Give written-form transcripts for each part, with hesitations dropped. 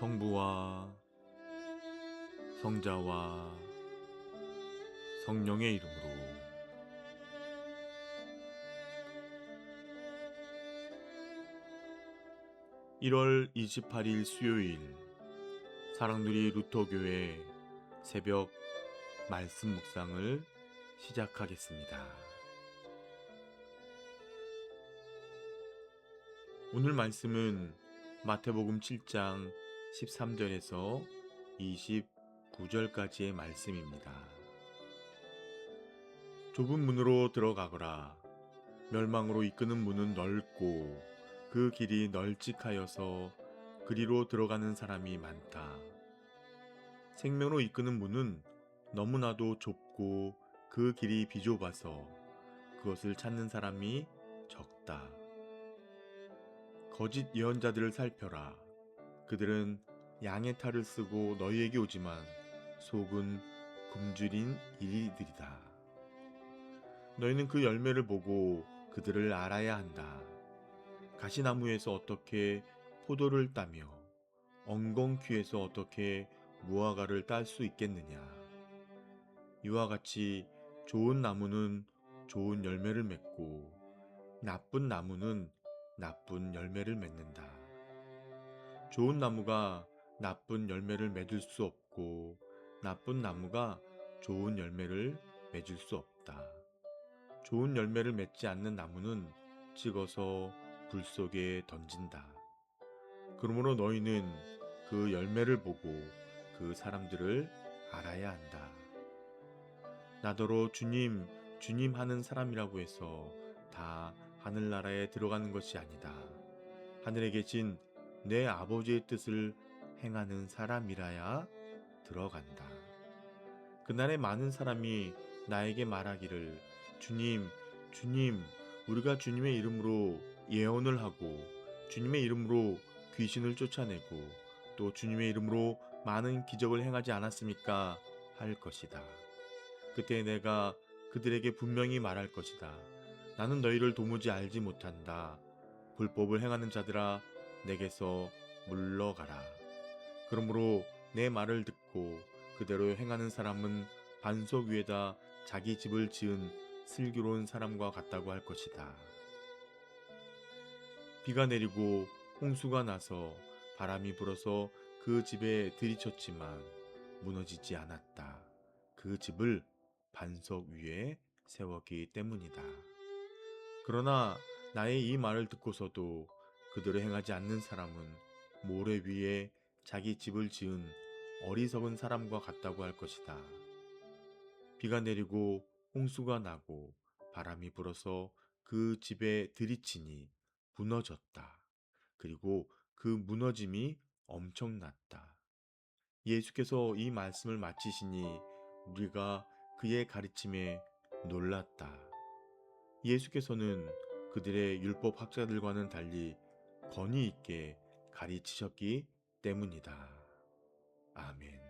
성부와 성자와 성령의 이름으로. 1월 28일 수요일, 사랑누리 루터교회 새벽 말씀 묵상을 시작하겠습니다. 오늘 말씀은 마태복음 7장 13절에서 29절까지의 말씀입니다. 좁은 문으로 들어가거라. 멸망으로 이끄는 문은 넓고 그 길이 널찍하여서 그리로 들어가는 사람이 많다. 생명으로 이끄는 문은 너무나도 좁고 그 길이 비좁아서 그것을 찾는 사람이 적다. 거짓 예언자들을 살펴라. 그들은 양의 탈을 쓰고 너희에게 오지만 속은 굶주린 이리들이다. 너희는 그 열매를 보고 그들을 알아야 한다. 가시나무에서 어떻게 포도를 따며 엉겅퀴에서 어떻게 무화과를 딸 수 있겠느냐. 이와 같이 좋은 나무는 좋은 열매를 맺고 나쁜 나무는 나쁜 열매를 맺는다. 좋은 나무가 나쁜 열매를 맺을 수 없고 나쁜 나무가 좋은 열매를 맺을 수 없다. 좋은 열매를 맺지 않는 나무는 찍어서 불 속에 던진다. 그러므로 너희는 그 열매를 보고 그 사람들을 알아야 한다. 나더러 주님, 주님 하는 사람이라고 해서 다 하늘나라에 들어가는 것이 아니다. 하늘에 계신 내 아버지의 뜻을 행하는 사람이라야 들어간다. 그날에 많은 사람이 나에게 말하기를 주님, 주님, 우리가 주님의 이름으로 예언을 하고 주님의 이름으로 귀신을 쫓아내고 또 주님의 이름으로 많은 기적을 행하지 않았습니까? 할 것이다. 그때 내가 그들에게 분명히 말할 것이다. 나는 너희를 도무지 알지 못한다. 불법을 행하는 자들아, 내게서 물러가라. 그러므로 내 말을 듣고 그대로 행하는 사람은 반석 위에다 자기 집을 지은 슬기로운 사람과 같다고 할 것이다. 비가 내리고 홍수가 나서 바람이 불어서 그 집에 들이쳤지만 무너지지 않았다. 그 집을 반석 위에 세웠기 때문이다. 그러나 나의 이 말을 듣고서도 그대로 행하지 않는 사람은 모래 위에 자기 집을 지은 어리석은 사람과 같다고 할 것이다. 비가 내리고 홍수가 나고 바람이 불어서 그 집에 들이치니 무너졌다. 그리고 그 무너짐이 엄청났다. 예수께서 이 말씀을 마치시니 우리가 그의 가르침에 놀랐다. 예수께서는 그들의 율법 학자들과는 달리 권위 있게 가르치셨기 때문이다. 아멘.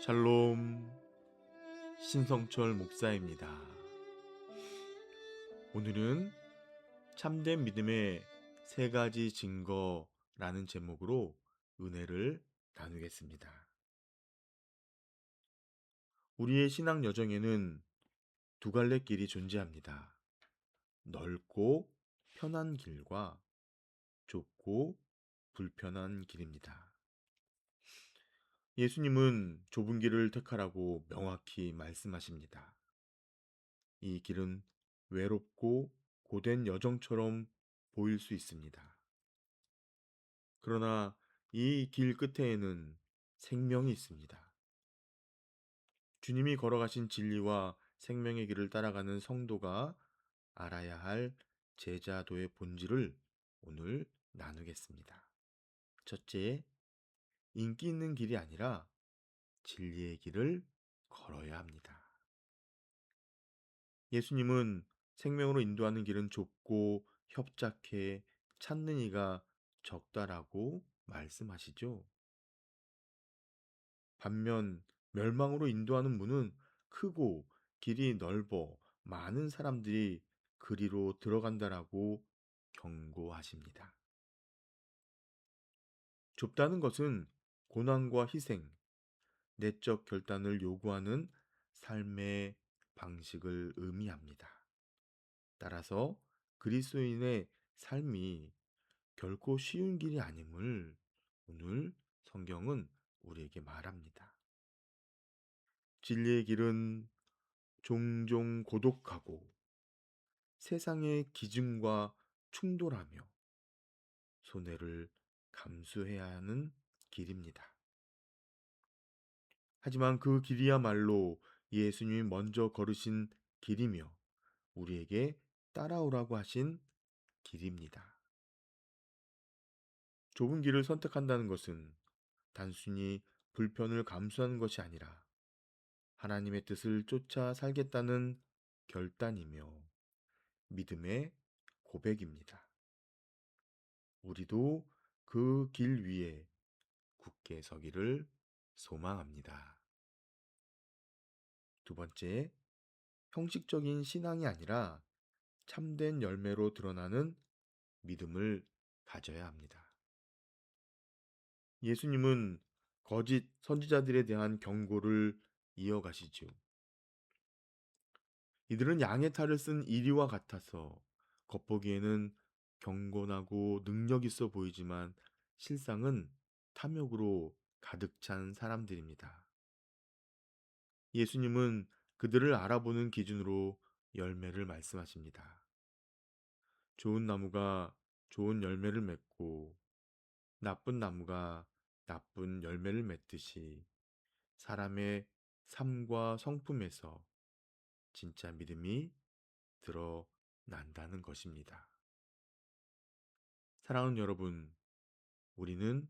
샬롬, 신성철 목사입니다. 오늘은 참된 믿음의 세 가지 증거라는 제목으로 은혜를 나누겠습니다. 우리의 신앙 여정에는 두 갈래 길이 존재합니다. 넓고 편한 길과 좁고 불편한 길입니다. 예수님은 좁은 길을 택하라고 명확히 말씀하십니다. 이 길은 외롭고 고된 여정처럼 보일 수 있습니다. 그러나 이 길 끝에는 생명이 있습니다. 주님이 걸어가신 진리와 생명의 길을 따라가는 성도가 알아야 할 제자도의 본질을 오늘 나누겠습니다. 첫째, 인기 있는 길이 아니라 진리의 길을 걸어야 합니다. 예수님은 생명으로 인도하는 길은 좁고 협착해 찾는 이가 적다라고 말씀하시죠. 반면 멸망으로 인도하는 문은 크고 길이 넓어 많은 사람들이 그리로 들어간다라고 경고하십니다. 좁다는 것은 고난과 희생, 내적 결단을 요구하는 삶의 방식을 의미합니다. 따라서 그리스도인의 삶이 결코 쉬운 길이 아님을 오늘 성경은 우리에게 말합니다. 진리의 길은 종종 고독하고 세상의 기준과 충돌하며 손해를 감수해야 하는 길입니다. 하지만 그 길이야말로 예수님이 먼저 걸으신 길이며 우리에게 따라오라고 하신 길입니다. 좁은 길을 선택한다는 것은 단순히 불편을 감수하는 것이 아니라 하나님의 뜻을 쫓아 살겠다는 결단이며 믿음의 고백입니다. 우리도 그 길 위에 굳게 서기를 소망합니다. 두 번째, 형식적인 신앙이 아니라 참된 열매로 드러나는 믿음을 가져야 합니다. 예수님은 거짓 선지자들에 대한 경고를 이어가시죠. 이들은 양의 탈을 쓴 이리와 같아서 겉보기에는 경건하고 능력 있어 보이지만 실상은 탐욕으로 가득 찬 사람들입니다. 예수님은 그들을 알아보는 기준으로 열매를 말씀하십니다. 좋은 나무가 좋은 열매를 맺고 나쁜 나무가 나쁜 열매를 맺듯이 사람의 삶과 성품에서 진짜 믿음이 드러난다는 것입니다. 사랑하는 여러분, 우리는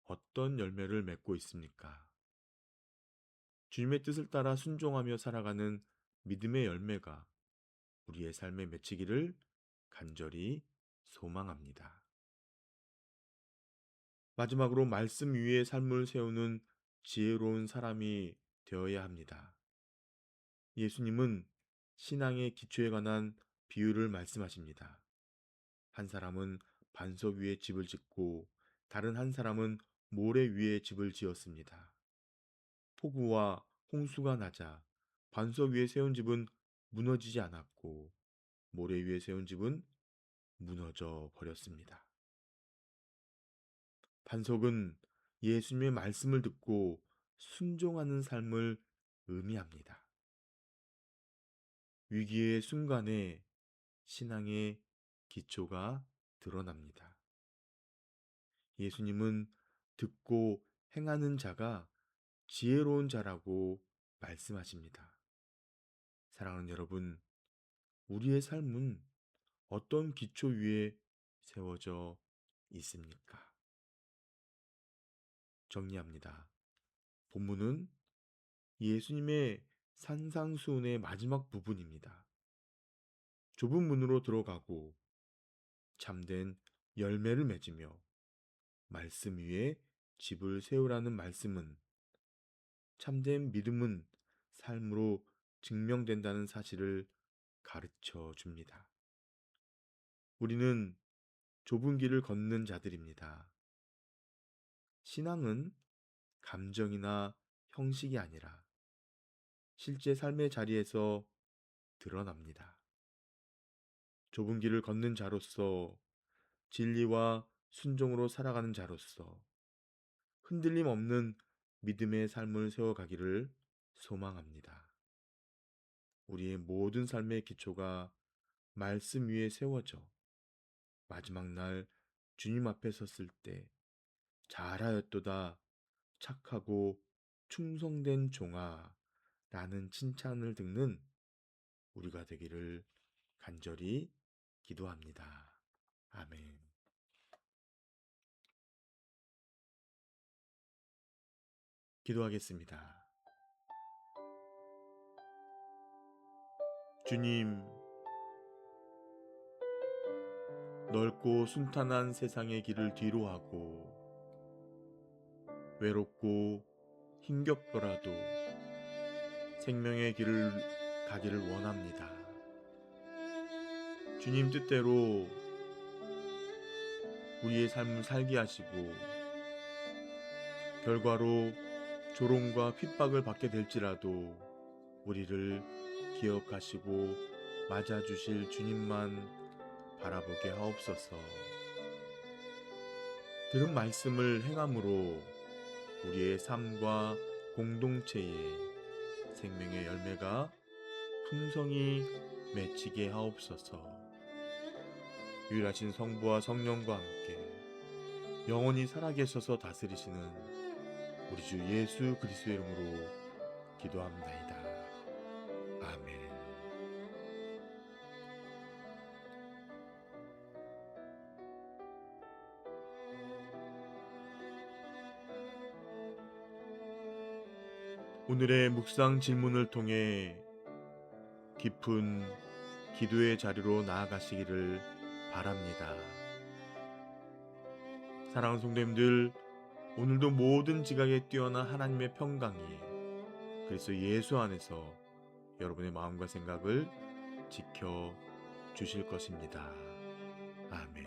어떤 열매를 맺고 있습니까? 주님의 뜻을 따라 순종하며 살아가는 믿음의 열매가 우리의 삶에 맺히기를 간절히 소망합니다. 마지막으로 말씀 위에 삶을 세우는 지혜로운 사람이 되어야 합니다. 예수님은 신앙의 기초에 관한 비유를 말씀하십니다. 한 사람은 반석 위에 집을 짓고 다른 한 사람은 모래 위에 집을 지었습니다. 폭우와 홍수가 나자 반석 위에 세운 집은 무너지지 않았고 모래 위에 세운 집은 무너져 버렸습니다. 반석은 예수님의 말씀을 듣고 순종하는 삶을 의미합니다. 위기의 순간에 신앙의 기초가 드러납니다. 예수님은 듣고 행하는 자가 지혜로운 자라고 말씀하십니다. 사랑하는 여러분, 우리의 삶은 어떤 기초 위에 세워져 있습니까? 정리합니다. 본문은 예수님의 산상수훈의 마지막 부분입니다. 좁은 문으로 들어가고 참된 열매를 맺으며 말씀 위에 집을 세우라는 말씀은 참된 믿음은 삶으로 증명된다는 사실을 가르쳐 줍니다. 우리는 좁은 길을 걷는 자들입니다. 신앙은 감정이나 형식이 아니라 실제 삶의 자리에서 드러납니다. 좁은 길을 걷는 자로서 진리와 순종으로 살아가는 자로서 흔들림 없는 믿음의 삶을 세워가기를 소망합니다. 우리의 모든 삶의 기초가 말씀 위에 세워져 마지막 날 주님 앞에 섰을 때 잘하였도다 착하고 충성된 종아 라는 칭찬을 듣는 우리가 되기를 간절히 기도합니다. 아멘. 기도하겠습니다. 주님, 넓고 순탄한 세상의 길을 뒤로하고 외롭고 힘겹더라도 생명의 길을 가기를 원합니다. 주님 뜻대로 우리의 삶을 살게 하시고 결과로 조롱과 핍박을 받게 될지라도 우리를 기억하시고 맞아주실 주님만 바라보게 하옵소서. 들은 말씀을 행함으로 우리의 삶과 공동체에 생명의 열매가 풍성히 맺히게 하옵소서. 유일하신 성부와 성령과 함께 영원히 살아계셔서 다스리시는 우리 주 예수 그리스도의 이름으로 기도합나이다. 아멘. 오늘의 묵상 질문을 통해 깊은 기도의 자리로 나아가시기를 바랍니다. 사랑하는 성도님들, 오늘도 모든 지각에 뛰어난 하나님의 평강이 그리스도 예수 안에서 여러분의 마음과 생각을 지켜 주실 것입니다. 아멘.